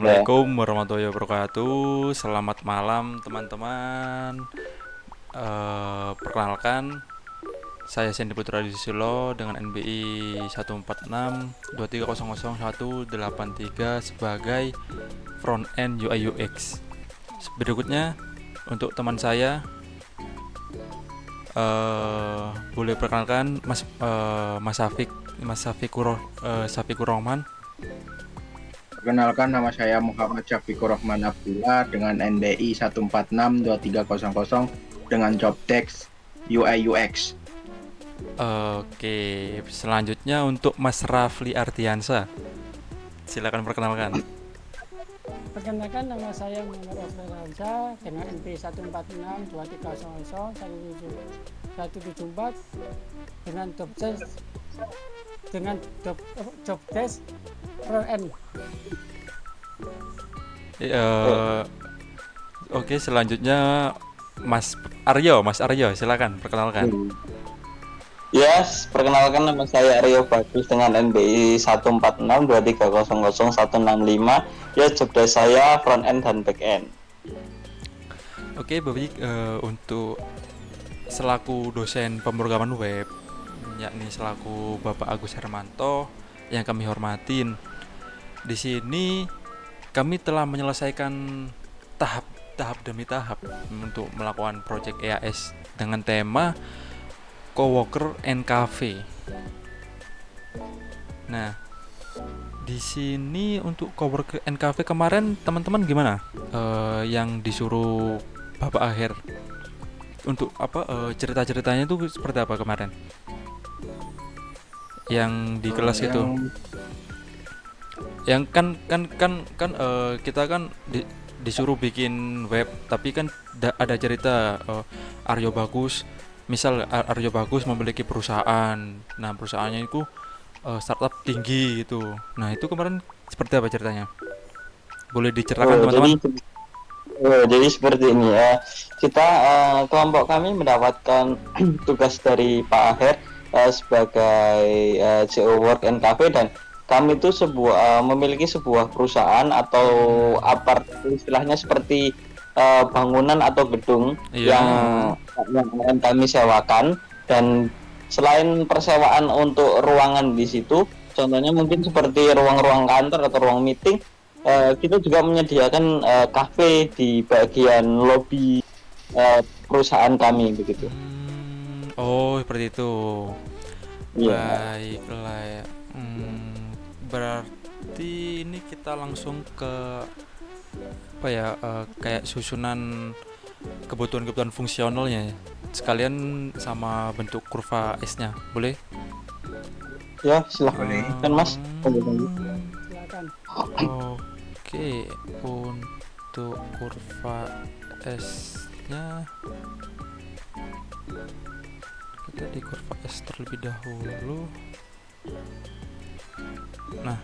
Assalamualaikum warahmatullahi wabarakatuh. Selamat malam teman-teman. Perkenalkan, saya Sandy Putra Sulo dengan NBI 14623000183 sebagai front end UI UX. Berikutnya untuk teman saya, boleh perkenalkan Mas Safikur Rahman. Perkenalkan, nama saya Muhammad Syafikur Rahman Abdullah dengan NBI 1462300 dengan job desk UI UX. Oke, selanjutnya untuk Mas Rafli Ardiansa. Silakan perkenalkan. Perkenalkan, nama saya Muhammad Rafli Ardiansa dengan NBI 14623001174 dengan job desk front end. Oke, selanjutnya Mas Aryo, silakan perkenalkan. Yes, perkenalkan, nama saya Aryo Bagus dengan NBI 14623000165. Ya, job desk saya front end dan back end. Oke, baik, untuk selaku dosen pemrograman web, yakni selaku Bapak Agus Hermanto yang kami hormatin. Di sini kami telah menyelesaikan tahap demi tahap untuk melakukan project EAS dengan tema Coworker and Cafe. Nah, di sini untuk Coworker and Cafe kemarin teman-teman gimana? Yang disuruh Bapak Akhir untuk cerita-ceritanya itu seperti apa kemarin? Yang di kelas itu. Yang kita kan disuruh bikin web, tapi kan ada cerita Aryo Bagus. Misal Aryo Bagus memiliki perusahaan. Nah, perusahaannya itu startup tinggi gitu. Nah, itu kemarin seperti apa ceritanya? Boleh diceritakan teman-teman? Jadi seperti ini ya. Kita kelompok kami mendapatkan tugas dari Pak Aher sebagai CO Work and Cafe, dan kami itu memiliki sebuah perusahaan atau istilahnya seperti bangunan atau gedung yang akan kami sewakan. Dan selain persewaan untuk ruangan di situ, contohnya mungkin seperti ruang-ruang kantor atau ruang meeting, kita juga menyediakan kafe di bagian lobi perusahaan kami begitu. Oh, seperti itu. Yeah. Baiklah ya. Berarti ini kita langsung ke kayak susunan kebutuhan fungsionalnya ya. Sekalian sama bentuk kurva S-nya. Boleh? Ya, silahkan kan Mas. Silakan. Oke, untuk kurva S-nya kita di kurva S terlebih dahulu. Nah, nah.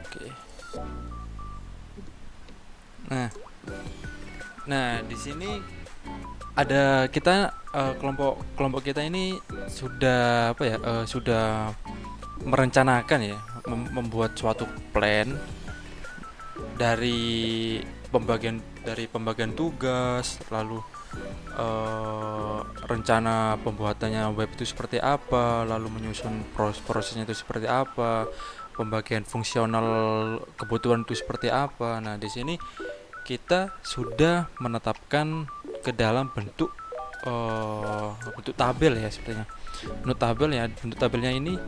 Oke. Nah, di sini ada kita kelompok kita ini sudah sudah merencanakan ya, membuat suatu plan dari pembagian tugas, lalu rencana pembuatannya web itu seperti apa, lalu menyusun prosesnya itu seperti apa, pembagian fungsional kebutuhan itu seperti apa. Nah, di sini kita sudah menetapkan ke dalam bentuk tabel ya sepertinya. Bentuk tabelnya ini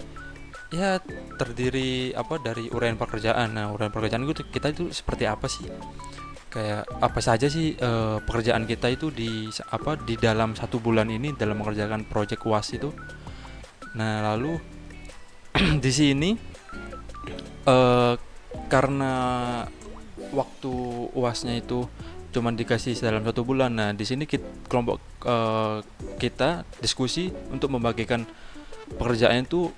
ya terdiri dari uraian pekerjaan. Nah, uraian pekerjaan kita itu seperti apa sih? Kayak apa saja sih pekerjaan kita itu di dalam 1 bulan ini dalam mengerjakan project UAS itu. Nah, lalu di sini karena waktu UASnya itu cuman dikasih dalam 1 bulan. Nah, di sini kelompok kita diskusi untuk membagikan pekerjaan itu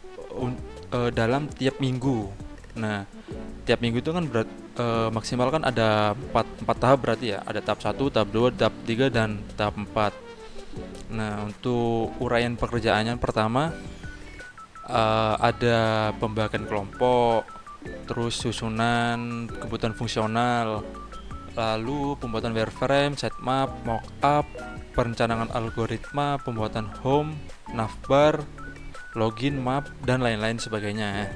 dalam tiap minggu. Nah, tiap minggu itu kan maksimal kan ada empat tahap berarti ya. Ada tahap 1, tahap 2, tahap 3 dan tahap 4. Nah, untuk uraian pekerjaannya pertama ada pembagian kelompok, terus susunan kebutuhan fungsional, lalu pembuatan wireframe, sitemap, mockup, perencanaan algoritma, pembuatan home, navbar, login, map, dan lain-lain sebagainya.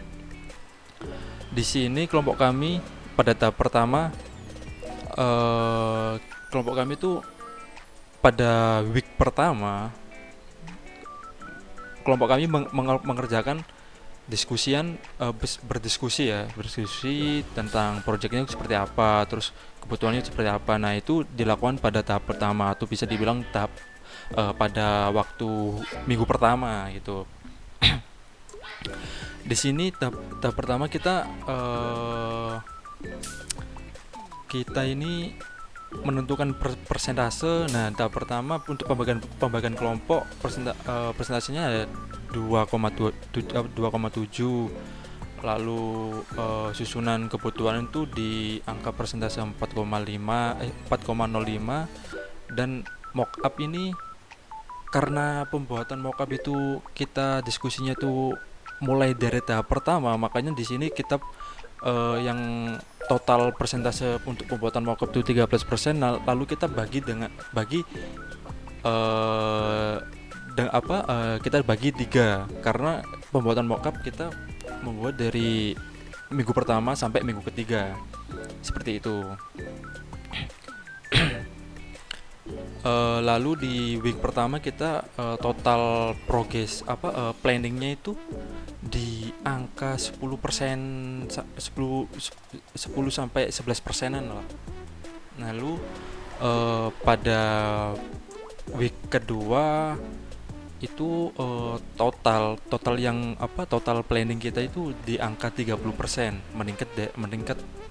Di sini kelompok kami pada tahap pertama, kelompok kami itu pada week pertama, kelompok kami mengerjakan berdiskusi tentang proyeknya seperti apa, terus kebutuhannya seperti apa. Nah, itu dilakukan pada tahap pertama, atau bisa dibilang tahap pada waktu minggu pertama gitu. Di sini tahap pertama kita ini menentukan persentase. Nah, tahap pertama untuk pembagian kelompok persentasenya ada 2,7. Lalu susunan kebutuhan itu di angka persentase 4,05, dan mockup ini karena pembuatan mockup itu kita diskusinya itu mulai dari tahap pertama, makanya di sini kita yang total persentase untuk pembuatan mockup itu 13%. Lalu kita kita bagi 3, karena pembuatan mockup kita membuat dari minggu pertama sampai minggu ketiga, seperti itu. Lalu di week pertama kita total progress planningnya itu di angka 10% 10 sampai 11%-an lah. Lalu pada week kedua itu total planning kita itu di angka 30%, meningkat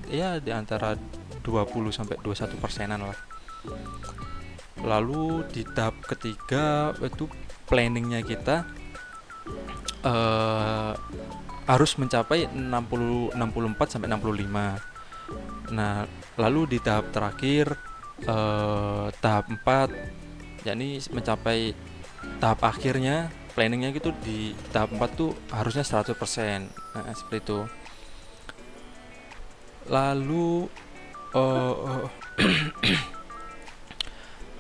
ya di antara 20 sampai 21%-an lah. Lalu di tahap ketiga itu planningnya kita harus mencapai 64 sampai 65. Nah, lalu di tahap terakhir tahap 4, yakni mencapai tahap akhirnya planningnya gitu di tahap 4 tuh harusnya 100%. Nah, seperti itu. Lalu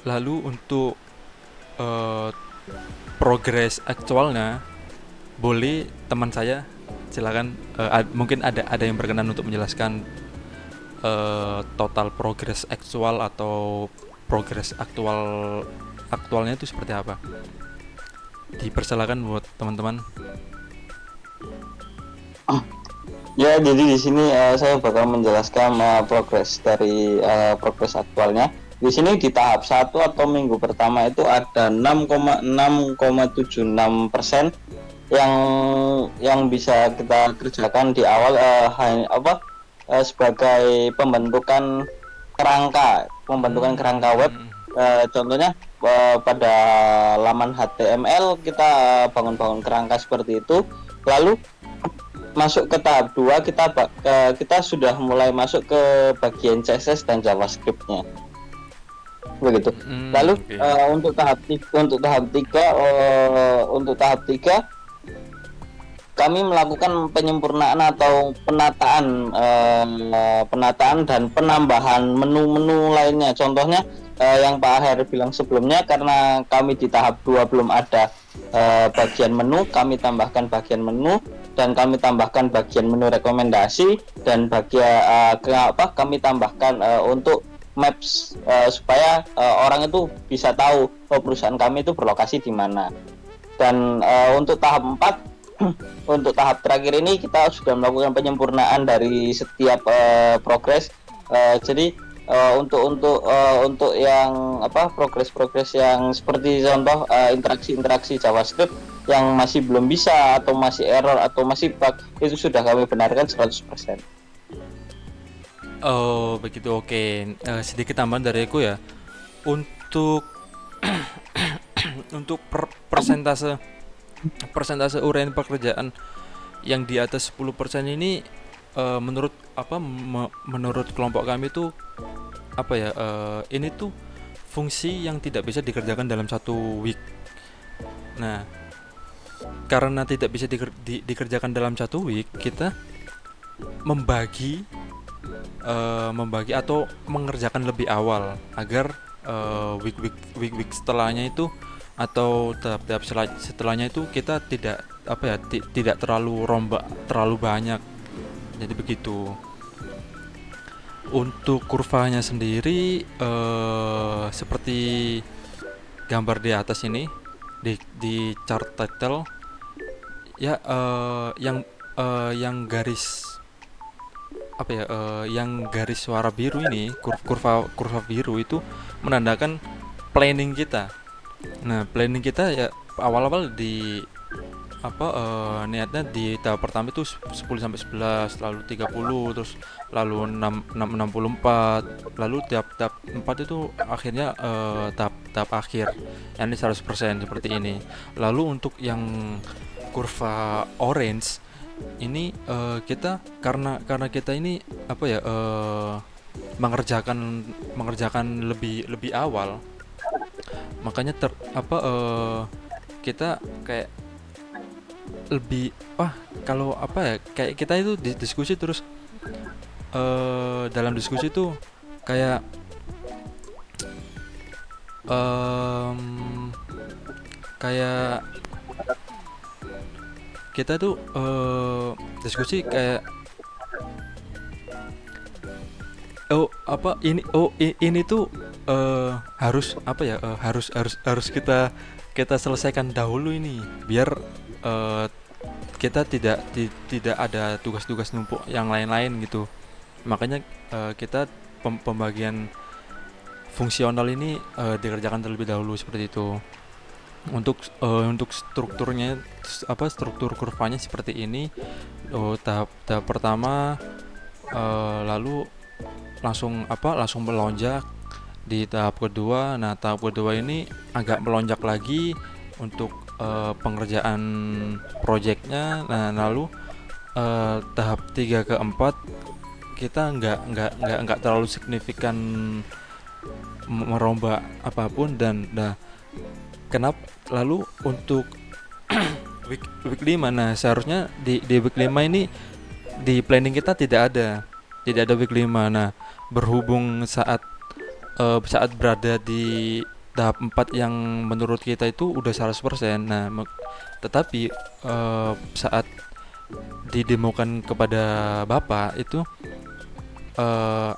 lalu untuk progres aktualnya, boleh teman saya silakan, mungkin ada yang berkenan untuk menjelaskan total progres aktual atau progres aktualnya itu seperti apa. Dipersilakan buat teman-teman. Ya, jadi di sini saya bakal menjelaskan progres dari progres aktualnya. Di sini di tahap 1 atau minggu pertama itu ada 6,76% yang bisa kita kerjakan di awal sebagai pembentukan kerangka web. Contohnya pada laman HTML kita bangun kerangka seperti itu. Lalu masuk ke tahap 2 kita sudah mulai masuk ke bagian CSS dan JavaScript-nya. Begitu. Lalu untuk tahap 3 kami melakukan penyempurnaan atau penataan dan penambahan menu-menu lainnya. Contohnya yang Pak Aher bilang sebelumnya, karena kami di tahap 2 belum ada bagian menu, kami tambahkan bagian menu, dan kami tambahkan bagian menu rekomendasi, dan kami tambahkan untuk maps supaya orang itu bisa tahu perusahaan kami itu berlokasi di mana. Dan untuk tahap 4 untuk tahap terakhir ini kita sudah melakukan penyempurnaan dari setiap progres. Jadi untuk yang progres yang seperti contoh interaksi JavaScript yang masih belum bisa atau masih error atau masih bug, itu sudah kami benarkan 100%. Oh, begitu. Oke. Sedikit tambahan dari aku ya. Untuk untuk persentase persentase uraian pekerjaan yang di atas 10% ini menurut menurut kelompok kami tuh apa ya, ini tuh fungsi yang tidak bisa dikerjakan dalam satu week. Nah, karena tidak bisa dikerjakan dalam satu week, kita membagi membagi atau mengerjakan lebih awal agar week setelahnya itu atau tahap-tahap setelahnya itu kita tidak tidak terlalu rombak terlalu banyak. Jadi begitu. Untuk kurvanya sendiri seperti gambar di atas ini di chart title ya, yang garis yang garis warna biru ini, kurva biru itu menandakan planning kita. Nah, planning kita ya awal-awal di niatnya di tahap pertama itu 10 sampai 11, lalu 30, terus lalu 64, lalu tahap 4 itu akhirnya tahap akhir. Yang ini 100% seperti ini. Lalu untuk yang kurva orange ini kita karena kita ini mengerjakan lebih awal, makanya kita kayak lebih kalau kayak kita itu diskusi terus, dalam diskusi itu kayak kayak kita tuh diskusi kayak ini tuh harus harus kita selesaikan dahulu ini biar kita tidak ada tugas-tugas numpuk yang lain-lain gitu. Makanya kita pembagian fungsional ini dikerjakan terlebih dahulu seperti itu. Untuk strukturnya struktur kurvanya seperti ini. Tahap pertama lalu langsung melonjak di tahap kedua. Nah, tahap kedua ini agak melonjak lagi untuk pengerjaan proyeknya. Nah, lalu tahap 3 ke 4 kita nggak terlalu signifikan merombak apapun. Dan kenapa lalu untuk week 5, nah seharusnya di week 5 ini di planning kita tidak ada week 5. Nah, berhubung saat berada di tahap 4 yang menurut kita itu udah 100%. Nah, tetapi saat didemokan kepada Bapak itu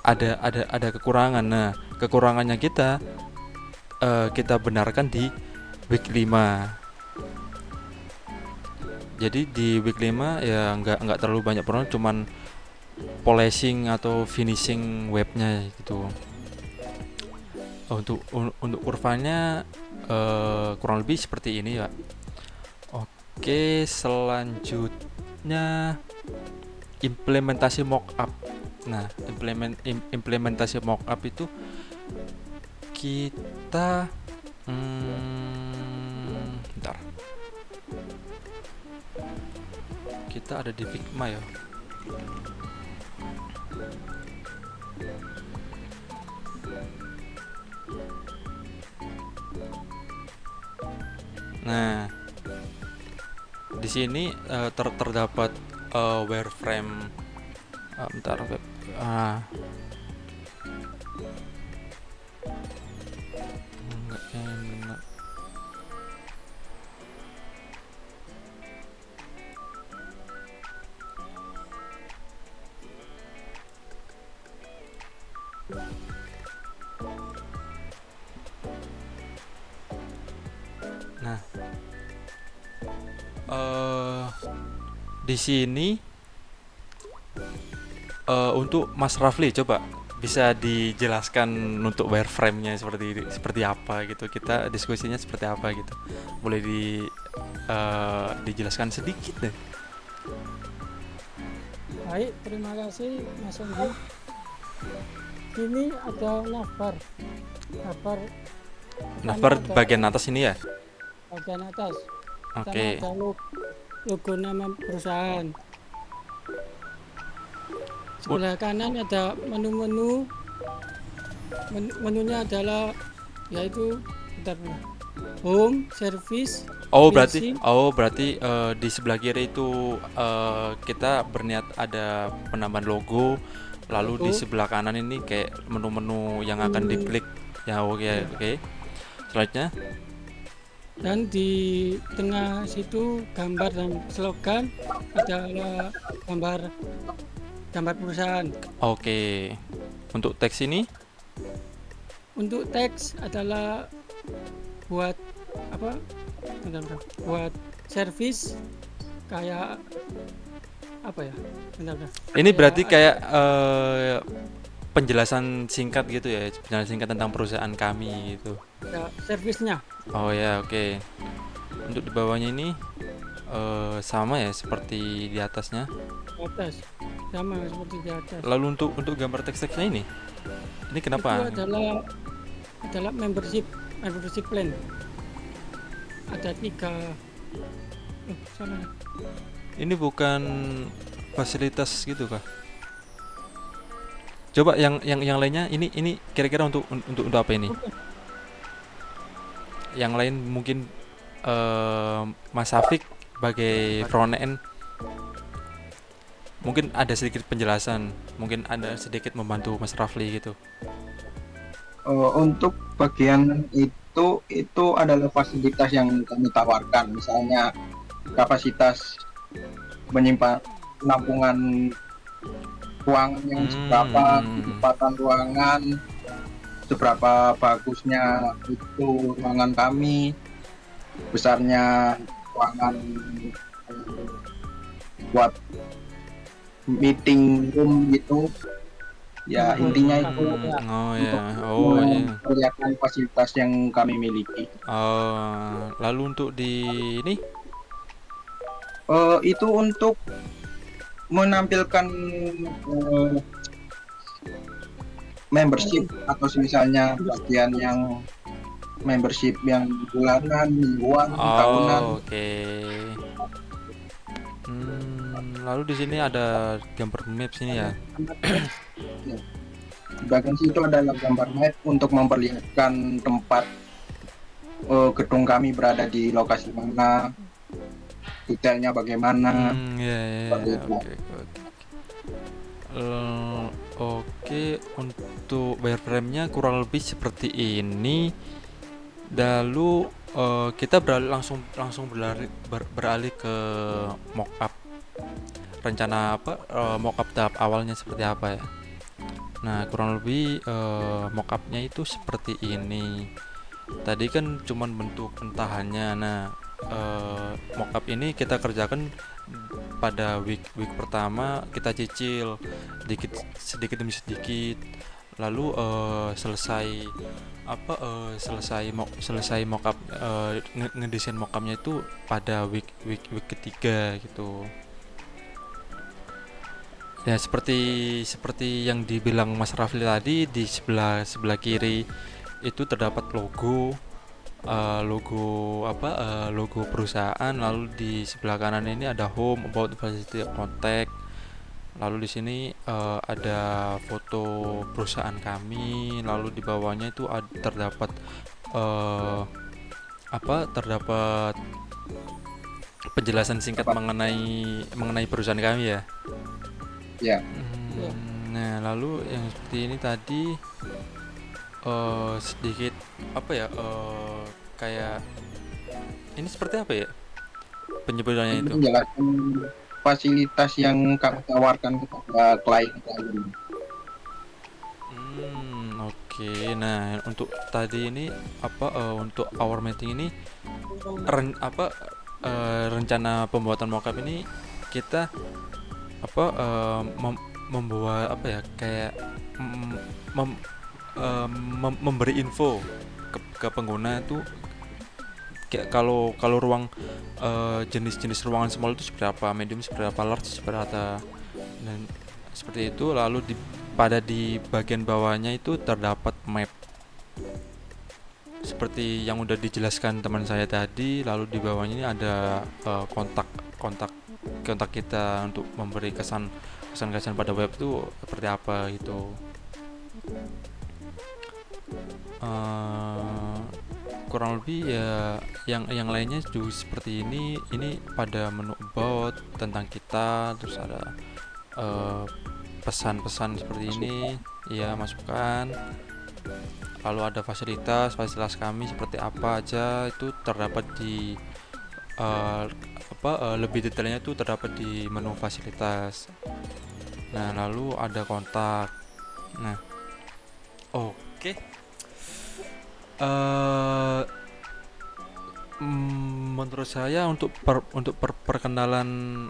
ada kekurangan. Nah, kekurangannya kita benarkan di week 5. Jadi di week 5 ya nggak terlalu banyak problem, cuman polishing atau finishing webnya gitu. Untuk kurvanya kurang lebih seperti ini ya. Oke, selanjutnya implementasi mockup. Nah, implementasi mockup itu kita bentar. Kita ada di Figma ya. Nah, di sini terdapat wireframe. Bentar, web. Nggak enak. Nah, di sini untuk Mas Rafli coba bisa dijelaskan untuk wireframe-nya seperti apa gitu. Kita diskusinya seperti apa gitu. Boleh dijelaskan sedikit deh. Baik, terima kasih Mas Andi. Ini ada navbar Navbar bagian atas ini ya. bagian atas. Pertama Oke. ada logo nama perusahaan. Sebelah kanan ada menu-menu. Menunya adalah yaitu bentar, home, service, Oh finishing, berarti di sebelah kiri itu kita berniat ada penambahan logo, lalu di logo. sebelah kanan ini kayak menu-menu yang akan diklik. Ya oke Ya. oke. Selanjutnya, Dan di tengah situ gambar dan slogan adalah gambar gambar perusahaan. oke. Untuk teks ini, Untuk teks adalah buat apa? Bentar. Buat service kayak apa ya? Bentar. ini berarti Kayak kayak penjelasan singkat gitu ya, penjelasan singkat tentang perusahaan kami gitu. ada servisnya. Oh ya oke. Untuk di bawahnya ini sama ya seperti di atasnya. Di atas sama seperti di atas. Lalu untuk gambar teks-teksnya ini kenapa? Itu adalah membership plan. Ada 3. Salah. Ini bukan fasilitas gitu kah? Coba yang lainnya ini kira-kira untuk apa ini? Yang lain mungkin Mas Safik sebagai front end mungkin ada sedikit penjelasan, mungkin ada sedikit membantu Mas Rafli gitu. Untuk bagian itu adalah fasilitas yang kami tawarkan, misalnya kapasitas menyimpan penampungan ruangan yang seberapa, kecepatan ruangan, seberapa bagusnya itu ruangan kami, besarnya ruangan buat meeting room gitu. Ya intinya itu Oh ya, untuk ya. memperlihatkan fasilitas yang kami miliki. Oh, lalu untuk di ini Itu untuk menampilkan membership atau misalnya bagian yang membership yang bulanan, mingguan, tahunan. oke. Lalu di sini ada gambar maps ini ya. Di bagian situ adalah gambar map untuk memperlihatkan tempat gedung kami berada di lokasi mana, detailnya bagaimana. Ya, Seperti itu. oke. Oke, untuk wireframe-nya kurang lebih seperti ini. Lalu kita beralih ke mockup. Rencana mockup tahap awalnya seperti apa ya? Nah, kurang lebih mockupnya itu seperti ini. Tadi kan cuman bentuk pentahannya. Nah, mockup ini kita kerjakan pada week pertama, kita cicil sedikit demi sedikit. Lalu selesai mockup, ngedesain mockupnya itu pada week ketiga gitu. Ya seperti yang dibilang Mas Rafli tadi, di sebelah kiri itu terdapat logo logo perusahaan, lalu di sebelah kanan ini ada home, about, facility, contact. Lalu di sini ada foto perusahaan kami, lalu di bawahnya itu terdapat penjelasan singkat mengenai perusahaan kami ya. Ya. Nah, lalu yang seperti ini tadi sedikit kayak ini seperti apa ya penyebutannya itu? Menjelaskan fasilitas yang kami tawarkan kepada klien-klien. Oke. Nah, untuk tadi ini untuk our meeting ini rencana pembuatan mockup ini kita membuat kayak memberi info ke pengguna itu kayak kalau ruang jenis-jenis ruangan small itu seperti apa, medium seperti apa, large seperti apa, dan seperti itu. Lalu di bagian bawahnya itu terdapat map. seperti yang udah dijelaskan teman saya tadi, lalu di bawahnya ini ada kontak kontak kontak kita untuk memberi kesan pada web itu seperti apa gitu. Eh, Kurang lebih ya yang lainnya juga seperti ini pada menu about tentang kita, terus ada eh, pesan-pesan seperti ini ya, masukan, lalu ada fasilitas kami seperti apa aja itu terdapat di lebih detailnya itu terdapat di menu fasilitas. Nah, lalu ada kontak. Nah, oke. eh Menurut saya untuk perkenalan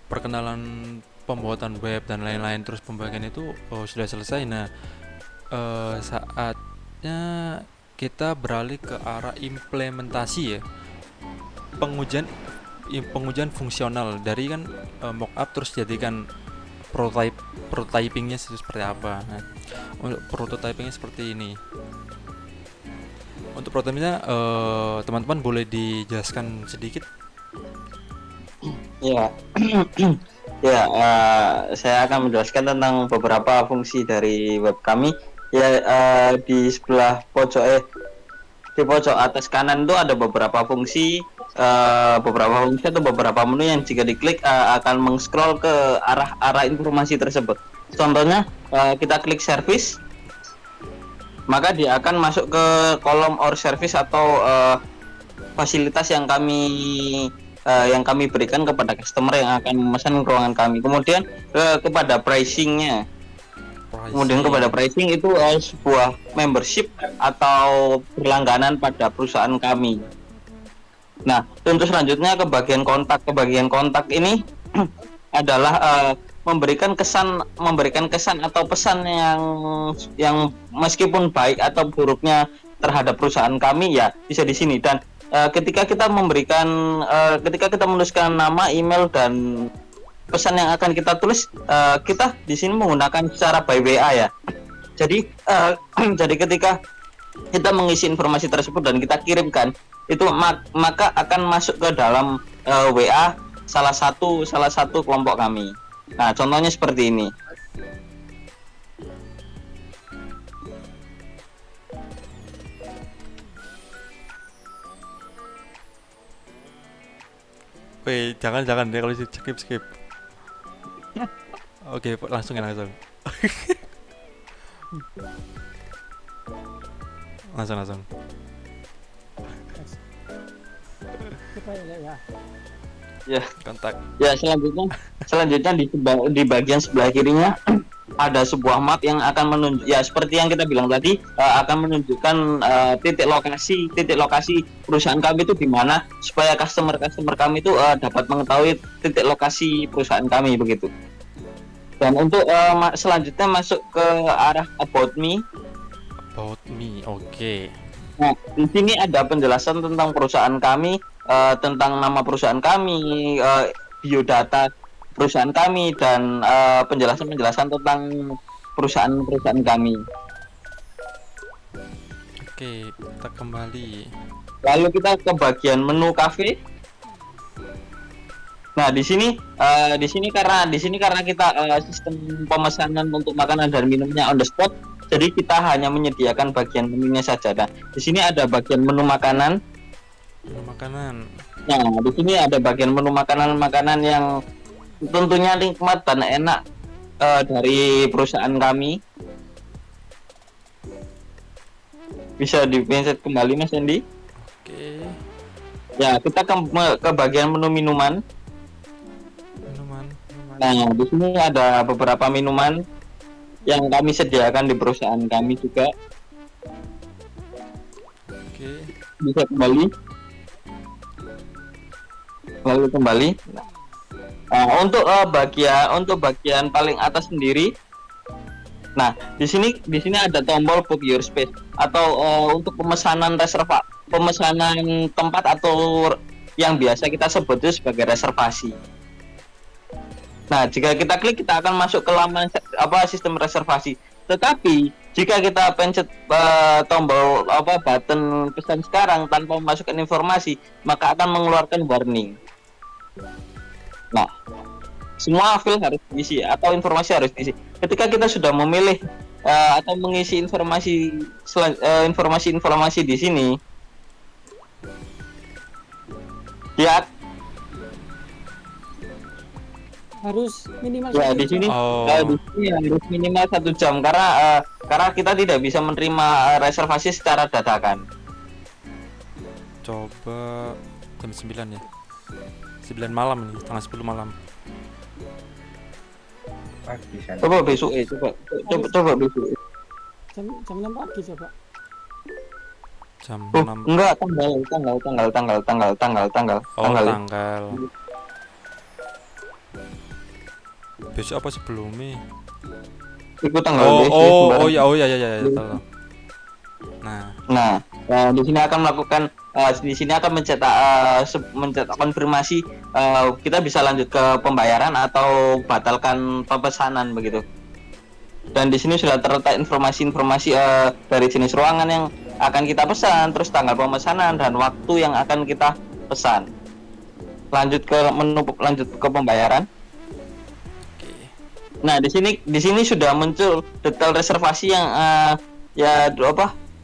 perkenalan pembuatan web dan lain-lain, terus pembagian itu sudah selesai. Nah, saatnya kita beralih ke arah implementasi ya, pengujian fungsional dari kan mockup terus jadikan prototypingnya seperti apa. Nah, untuk prototypingnya seperti ini. Untuk prototypingnya teman-teman boleh dijelaskan sedikit? Ya, ya, saya akan menjelaskan tentang beberapa fungsi dari web kami. Ya, di sebelah pojok di pojok atas kanan itu ada beberapa fungsi atau beberapa menu yang jika diklik akan meng-scroll ke arah informasi tersebut. Contohnya, kita klik service, maka dia akan masuk ke kolom or service atau fasilitas yang kami berikan kepada customer yang akan memesan ruangan kami. Kemudian kepada pricingnya. Kemudian kepada pricing itu sebuah membership atau berlangganan pada perusahaan kami. Nah, untuk selanjutnya ke bagian kontak. Ke bagian kontak ini adalah memberikan kesan atau pesan yang meskipun baik atau buruknya terhadap perusahaan kami ya bisa di sini. Dan ketika kita menuliskan nama, email dan pesan yang akan kita tulis, kita di sini menggunakan cara by WA ya. Jadi jadi ketika kita mengisi informasi tersebut dan kita kirimkan itu maka akan masuk ke dalam WA salah satu kelompok kami. Nah, contohnya seperti ini. Weh, jangan deh kalau skip. Oke, langsung. langsung. Kita ya. Ya, Kontak. ya selanjutnya di bagian sebelah kirinya ada sebuah map yang akan menunjuk ya seperti yang kita bilang tadi, akan menunjukkan titik lokasi perusahaan kami itu di mana supaya customer kami itu dapat mengetahui titik lokasi perusahaan kami begitu. Dan untuk selanjutnya masuk ke arah about me. Oke. Nah, di sini ada penjelasan tentang perusahaan kami, tentang nama perusahaan kami, biodata perusahaan kami, dan penjelasan tentang perusahaan kami. Oke, kita kembali. Lalu kita ke bagian menu cafe. Nah, di sini karena kita sistem pemesanan untuk makanan dan minumnya on the spot, jadi kita hanya menyediakan bagian menunya saja. Nah, di sini ada bagian menu makanan. Nah, di sini ada bagian menu makanan yang tentunya nikmat dan enak dari perusahaan kami. Bisa dipencet kembali, Mas Andy. Oke. Ya, kita ke bagian menu minuman. Nah, di sini ada beberapa minuman yang kami sediakan di perusahaan kami juga. Oke. Bisa kembali. Lalu kembali. Nah, untuk bagian paling atas sendiri. Nah, di sini ada tombol book your space atau untuk pemesanan tempat atau yang biasa kita sebut itu sebagai reservasi. Nah, jika kita klik kita akan masuk ke laman sistem reservasi. Tetapi Jika kita pencet tombol button pesan sekarang tanpa memasukkan informasi, maka akan mengeluarkan warning. Nah, semua file harus diisi atau informasi harus diisi. Ketika kita sudah memilih atau mengisi informasi di sini, ya Harus minimal ya satu di sini jam. di sini harus minimal 1 jam karena kita tidak bisa menerima reservasi secara dadakan. Coba jam 9 ya. 9 malam nih, setengah 10 malam. Pagi sana. Coba besok coba besok. Jam 6 pagi coba. Jam Oh, 6. enggak, tanggal. Oh, tanggal. Besok apa sebelumnya? Itu tanggal Oh, besok, oh, sembarang. oh ya, oh ya, tahu. Nah, Nah, di sini akan melakukan di sini akan mencetak konfirmasi kita bisa lanjut ke pembayaran atau batalkan pemesanan begitu. Dan di sini sudah terletak informasi-informasi dari jenis ruangan yang akan kita pesan, terus tanggal pemesanan dan waktu yang akan kita pesan. Lanjut ke menu lanjut ke pembayaran. oke. Nah, di sini sudah muncul detail reservasi yang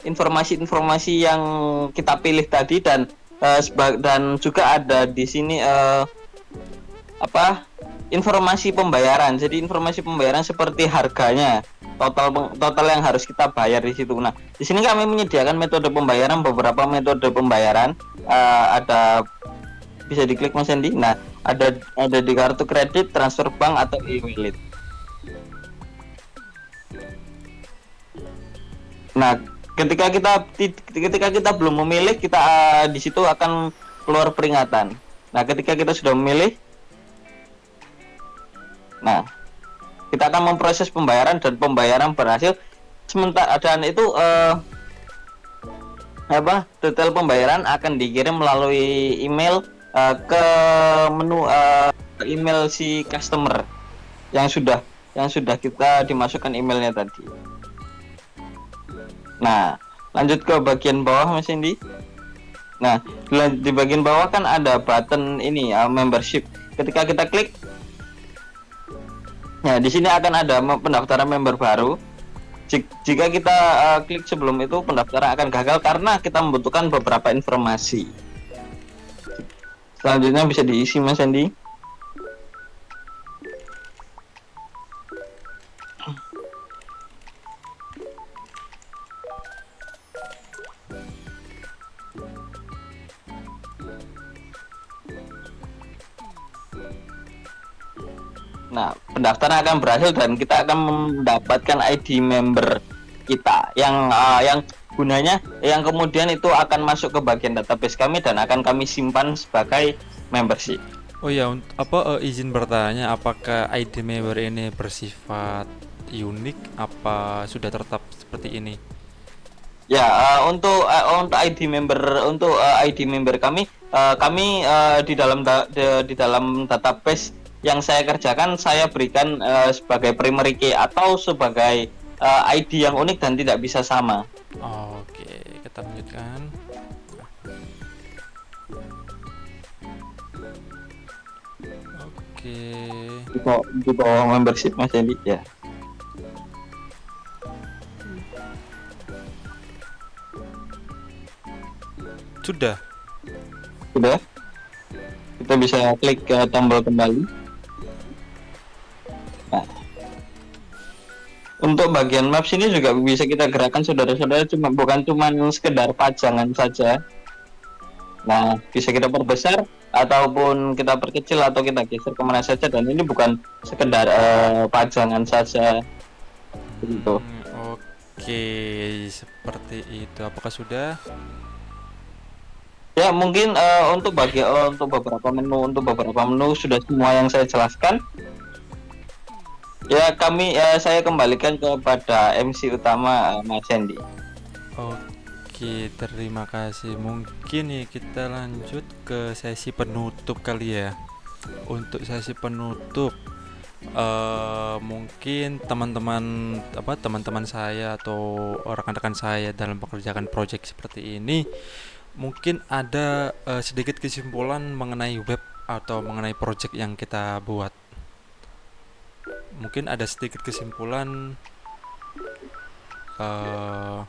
informasi-informasi yang kita pilih tadi dan dan juga ada di sini informasi pembayaran. Jadi informasi pembayaran seperti harganya, total yang harus kita bayar di situ. Nah, di sini kami menyediakan metode pembayaran, beberapa metode pembayaran. Ada bisa diklik Mas Hendy. Nah, ada di kartu kredit, transfer bank atau e-wallet. Nah, ketika kita belum memilih, kita di situ akan keluar peringatan. Nah, ketika kita sudah memilih, nah, kita akan memproses pembayaran dan pembayaran berhasil. Sementara dan itu detail pembayaran akan dikirim melalui email ke menu email si customer yang sudah kita dimasukkan emailnya tadi. Nah, lanjut ke bagian bawah Mas Indi. Nah, di bagian bawah kan ada button ini membership. Ketika kita klik, nah di sini akan ada pendaftaran member baru. Jika kita klik sebelum itu, pendaftaran akan gagal karena kita membutuhkan beberapa informasi. Selanjutnya bisa diisi Mas Andi. Nah, pendaftaran akan berhasil dan kita akan mendapatkan ID member kita yang gunanya yang kemudian itu akan masuk ke bagian database kami dan akan kami simpan sebagai membership. Oh ya, izin bertanya, apakah ID member ini bersifat unik apa sudah tetap seperti ini? Ya, untuk ID member kami di dalam database yang saya kerjakan, saya berikan sebagai primary key atau sebagai ID yang unik dan tidak bisa sama. Oke, kita lanjutkan. Oke. Di bawah membership Mas Andi ya. Sudah. Kita bisa klik ke tombol kembali. Nah, untuk bagian maps ini juga bisa kita gerakan saudara-saudara, bukan cuma sekedar pajangan saja. Nah, bisa kita perbesar ataupun kita perkecil atau kita geser kemana saja, dan ini bukan sekedar pajangan saja begitu. Oke, seperti itu. Apakah sudah? Ya, mungkin untuk beberapa menu sudah semua yang saya jelaskan. Ya, saya kembalikan kepada MC utama Mas Hendy. Oke, terima kasih. Mungkin nih kita lanjut ke sesi penutup kali ya. Untuk sesi penutup, mungkin teman-teman saya atau rekan-rekan saya dalam mengerjakan project seperti ini mungkin ada sedikit kesimpulan mengenai web atau mengenai project yang kita buat. Mungkin ada sedikit kesimpulan, eh,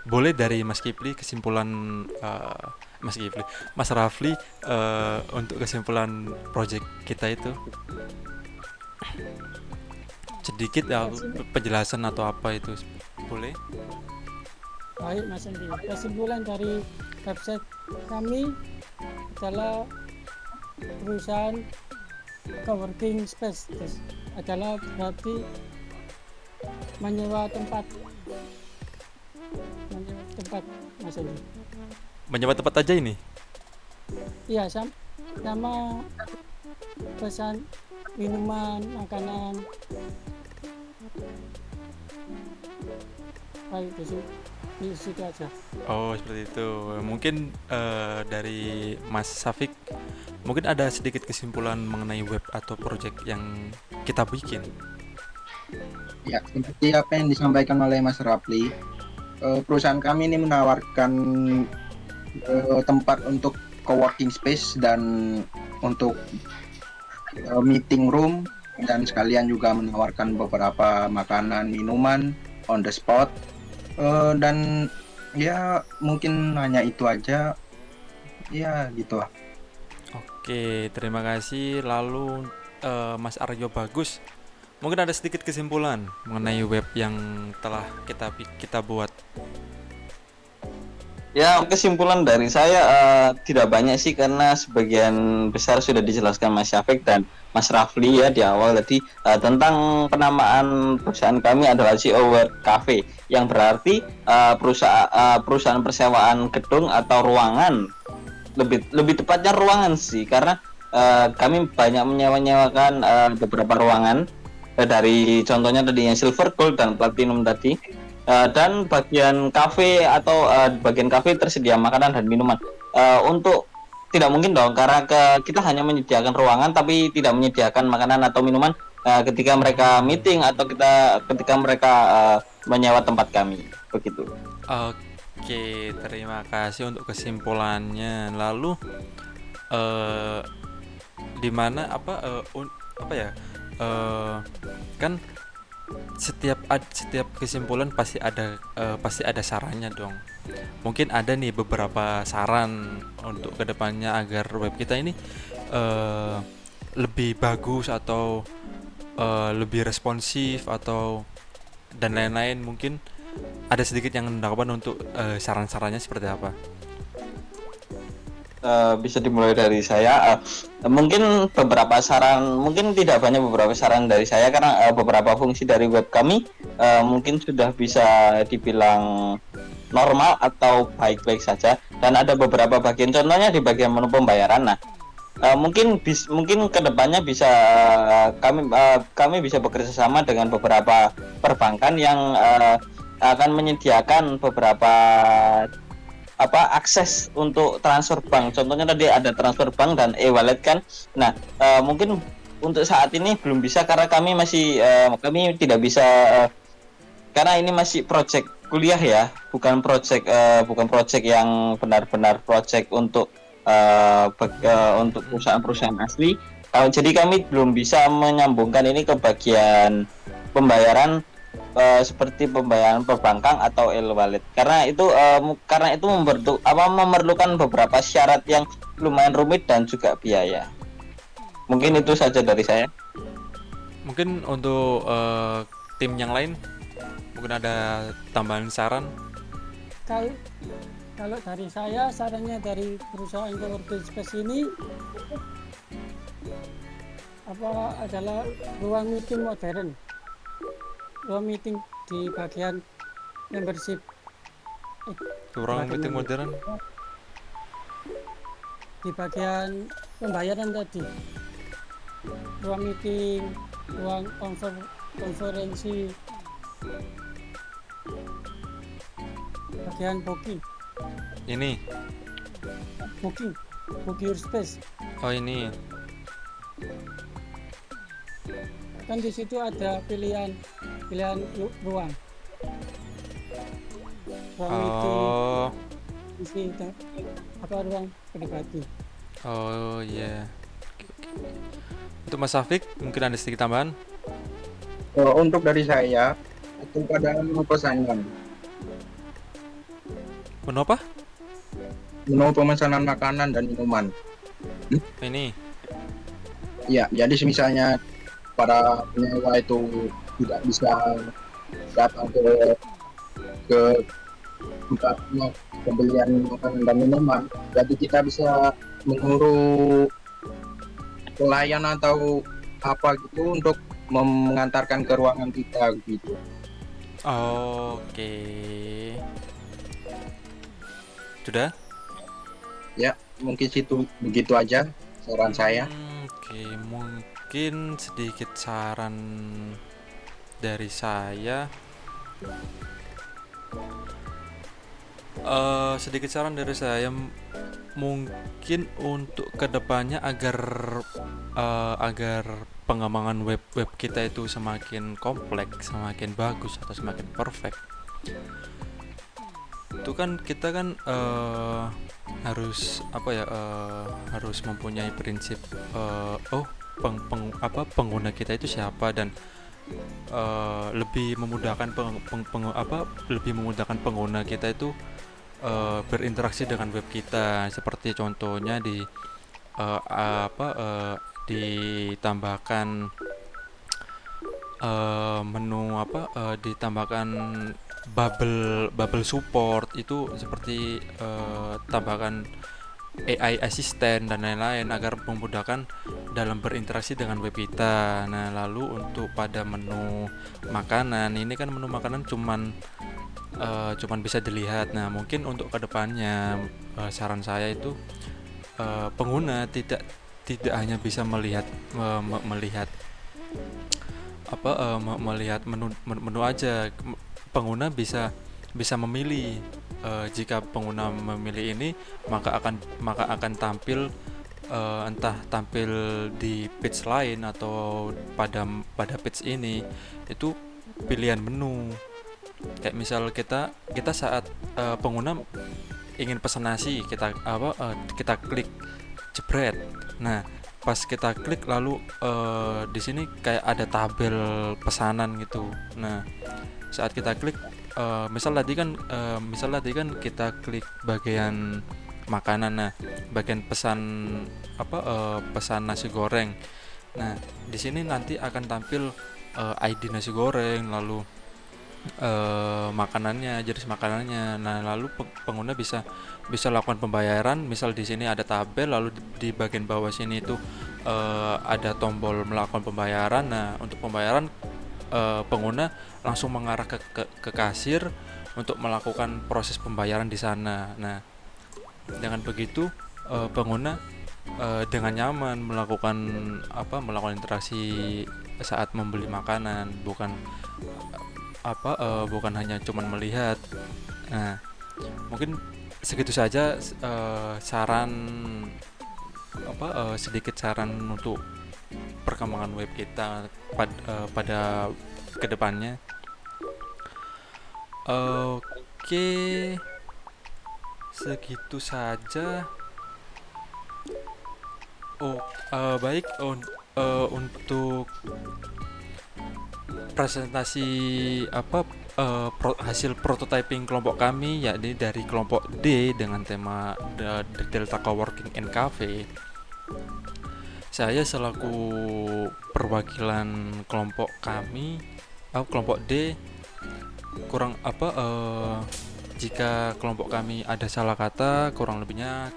boleh dari Mas Kipli kesimpulan, eh, Mas Kipli, Mas Rafli, untuk kesimpulan project kita itu sedikit ya, penjelasan atau apa itu boleh? Baik Mas Andi, kesimpulan dari website kami adalah perusahaan coworking space, adalah berarti menyewa tempat Mas Andi. Menyewa tempat aja ini. Iya, sama pesan minuman, makanan. Baik, di situ aja. Oh, seperti itu. Mungkin dari Mas Safik, mungkin ada sedikit kesimpulan mengenai web atau project yang kita bikin. Ya, seperti apa yang disampaikan oleh Mas Rapli, perusahaan kami ini menawarkan tempat untuk coworking space dan untuk meeting room, dan sekalian juga menawarkan beberapa makanan, minuman on the spot. Dan ya mungkin hanya itu aja, ya gitu lah. Oke, terima kasih. Lalu Mas Aryo Bagus, mungkin ada sedikit kesimpulan mengenai web yang telah kita buat. Ya, kesimpulan dari saya tidak banyak sih, karena sebagian besar sudah dijelaskan Mas Syafiq dan Mas Rafli ya di awal tadi, tentang penamaan perusahaan kami adalah CO Work Cafe, yang berarti perusahaan persewaan gedung atau ruangan, lebih tepatnya ruangan sih, karena kami banyak menyewakan beberapa ruangan, dari contohnya tadi yang silver, gold, dan platinum tadi. Dan bagian kafe atau bagian kafe tersedia makanan dan minuman. Untuk tidak mungkin dong, karena kita hanya menyediakan ruangan tapi tidak menyediakan makanan atau minuman ketika mereka meeting atau ketika mereka menyewa tempat kami, begitu. Oke, terima kasih untuk kesimpulannya. Lalu di mana apa ya? Kan setiap kesimpulan pasti ada sarannya dong. Mungkin ada nih beberapa saran untuk kedepannya agar web kita ini lebih bagus atau lebih responsif atau dan lain-lain. Mungkin ada sedikit yang tanggapan untuk saran-sarannya seperti apa? Bisa dimulai dari saya. Mungkin beberapa saran, mungkin tidak banyak beberapa saran dari saya, karena beberapa fungsi dari web kami mungkin sudah bisa dibilang normal atau baik-baik saja, dan ada beberapa bagian, contohnya di bagian menu pembayaran. Nah, mungkin kedepannya bisa kami bisa bekerja sama dengan beberapa perbankan yang akan menyediakan beberapa akses untuk transfer bank. Contohnya tadi ada transfer bank dan e-wallet kan. Nah, mungkin untuk saat ini belum bisa, karena kami tidak bisa, karena ini masih project kuliah ya, bukan project yang benar-benar project untuk perusahaan-perusahaan asli. Jadi kami belum bisa menyambungkan ini ke bagian pembayaran seperti pembayaran perbankan atau e-wallet, karena itu memerlukan beberapa syarat yang lumayan rumit dan juga biaya. Mungkin itu saja dari saya. Mungkin untuk tim yang lain mungkin ada tambahan saran. Kalau dari saya, sarannya dari perusahaan coworking space ini adalah ruang meeting modern, ruang meeting di bagian membership, Ruang meeting modern di bagian pembayaran tadi, ruang meeting, ruang konferensi, bagian booking book your space. oh ini kan di situ ada pilihan ruang meeting, Oh, isi ruang pribadi. oh iya. Untuk Mas Safik mungkin ada sedikit tambahan. Untuk dari saya itu pada menu pesanan, Menu apa? menu pemesanan makanan dan minuman. Ini. Ya, jadi misalnya para penyewa itu tidak bisa datang ke tempat pembelian makanan dan minuman, jadi kita bisa menyuruh pelayan atau apa gitu untuk mengantarkan ke ruangan kita gitu. Oke. Sudah? Ya, mungkin situ begitu aja saran saya. Oke, mungkin sedikit saran dari saya. Sedikit saran dari saya, mungkin untuk kedepannya agar pengembangan web kita itu semakin kompleks, semakin bagus atau semakin perfect. Itu kan kita kan harus harus mempunyai prinsip pengguna kita itu siapa, dan lebih memudahkan lebih memudahkan pengguna kita itu berinteraksi dengan web kita, seperti contohnya ditambahkan ditambahkan bubble support, itu seperti tambahkan AI assistant dan lain-lain agar memudahkan dalam berinteraksi dengan web kita. Nah, lalu untuk pada menu makanan, ini kan menu makanan cuman bisa dilihat. Nah, mungkin untuk kedepannya saran saya itu pengguna tidak hanya bisa melihat melihat menu aja. Pengguna bisa memilih. Jika pengguna memilih ini, maka akan tampil entah tampil di page lain atau pada page ini itu pilihan menu. Kayak misal kita saat pengguna ingin pesan nasi, kita klik jebret. Nah, pas kita klik lalu di sini kayak ada tabel pesanan gitu. Nah, saat kita klik misal tadi kan kita klik bagian makanan. Nah, bagian pesan pesan nasi goreng. Nah, di sini nanti akan tampil ID nasi goreng, lalu jenis makanannya. Nah, lalu pengguna bisa lakukan pembayaran. Misal di sini ada tabel, lalu di bagian bawah sini itu ada tombol melakukan pembayaran. Nah, untuk pembayaran pengguna langsung mengarah ke kasir untuk melakukan proses pembayaran di sana. Nah, dengan begitu pengguna dengan nyaman melakukan interaksi saat membeli makanan, bukan hanya cuman melihat. Nah, mungkin segitu saja sedikit saran untuk perkembangan web kita pada kedepannya. Oke, segitu saja. Baik, untuk presentasi hasil prototyping kelompok kami, yakni dari kelompok D dengan tema Delta Coworking and Cafe. Saya selaku perwakilan kelompok kami, kelompok D, jika kelompok kami ada salah kata, kurang lebihnya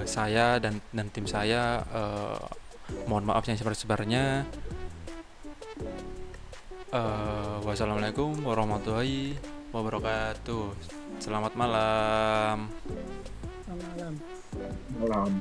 saya dan tim saya mohon maaf yang sebenarnya. Wassalamualaikum warahmatullahi wabarakatuh. Selamat malam. Selamat malam. Malam.